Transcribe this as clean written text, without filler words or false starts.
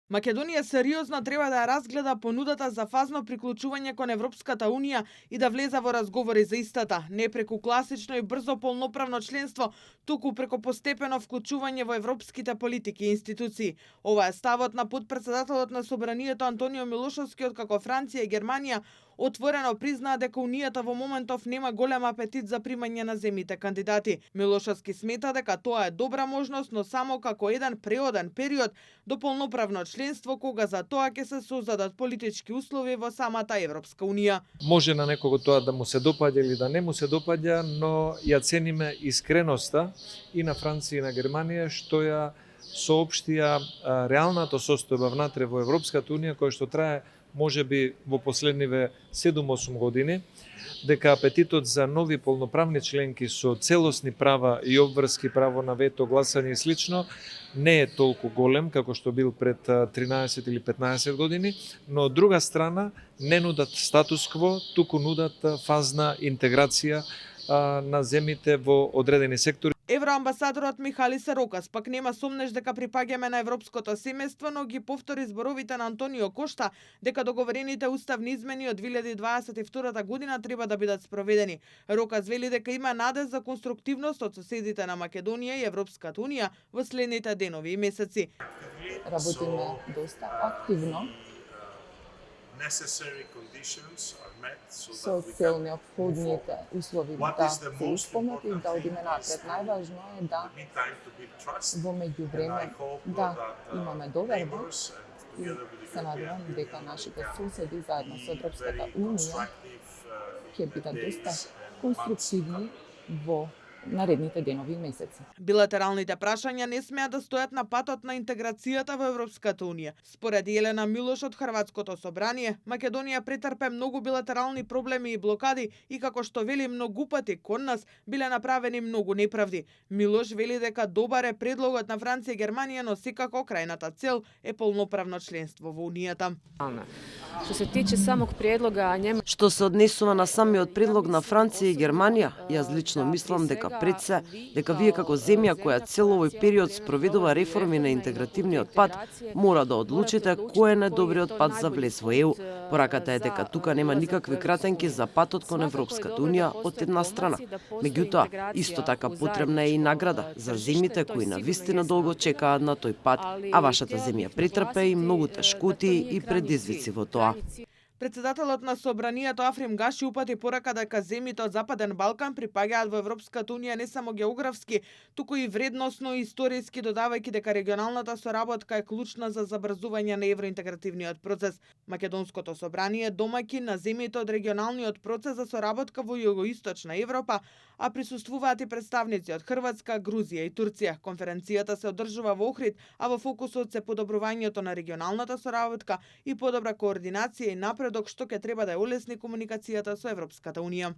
Македонија сериозно треба да ја разгледа понудата за фазно приклучување кон Европската Унија и да влезе во разговори за истата, не преку класично и брзо полноправно членство, туку преку постепено вклучување во европските политики и институции. Ова е ставот на потпредседателот на Собранието Антонио Милошовски, откако Франција и Германија отворено признаа дека Унијата во моментов нема голем апетит за примање на земјите кандидати. Милошовски смета дека тоа е добра можност, но само како еден преоден период до полноправно членство, кога за тоа ќе се создадат политички услови во самата Европска Унија. Може на некого тоа да му се допаѓа или да не му се допаѓа, но ја цениме искреноста и на Франција и на Германија што ја соопштија реалната состојба внатре во Европската Унија, која што трае можеби во последниве 7-8 години, дека апетитот за нови полноправни членки со целосни права и обврски, право на вето, гласање и слично, не е толку голем како што бил пред 13 или 15 години, но од друга страна не нудат статус-кво, туку нудат фазна интеграција на земјите во одредени сектори. Евроамбасадорот Михали Серокас пак нема сомнеш дека припаѓаме на европското семејство, но ги повтори зборовите на Антонио Кошта дека договорените уставни измени од 2022 година треба да бидат спроведени. Рокас вели дека има надеж за конструктивност од соседите на Македонија и Европската Унија во следните денови и месеци. Работиме доста активно со цел неопходните услови да се исполнат и да одиме напред. Најважно е да во меѓувреме да имаме доверба и се надевам дека нашите соседи заедно со Европската Унија ќе бидат доста конструктивни во наредните денови и месеци. Билатералните прашања не смеат да стојат на патот на интеграцијата во Европската Унија. Според Елена Милош од Хрватското собрание, Македонија претрпе многу билатерални проблеми и блокади и како што вели многу пати кон нас биле направени многу неправди. Милош вели дека добар е предлогот на Франција и Германија, но секако крајната цел е полноправно членство во Унијата. Што се тиче самог предлога, Што се однесува на самиот предлог на Франција и Германија, јас лично мислам дека пред се, дека вие како земја која цел овој период спроведува реформи на интегративниот пат, мора да одлучите кој е најдобриот пат за влез во ЕУ. Пораката е дека тука нема никакви кратенки за патот кон Европската Унија од една страна. Меѓутоа, исто така потребна е и награда за земјите кои навистина долго чекаат на тој пат, а вашата земја претрпе и многу тешкоти и предизвици во тоа. Председателот на Собранието Африм Гаши упати порака дека земјите од Западен Балкан припаѓаат во Европската Унија не само географски, туку и вредносно и историски, додавајќи дека регионалната соработка е клучна за забрзување на евроинтегративниот процес. Македонското собрание е домаќин на земјите од регионалниот процес за соработка во југоисточна Европа, а присуствуваат и представници од Хрватска, Грузија и Турција. Конференцијата се одржува во Охрид, а во фокусот се подобрувањето на регионалната соработка и подобра координација и напредок што ќе треба да ја улесни комуникацијата со Европската Унија.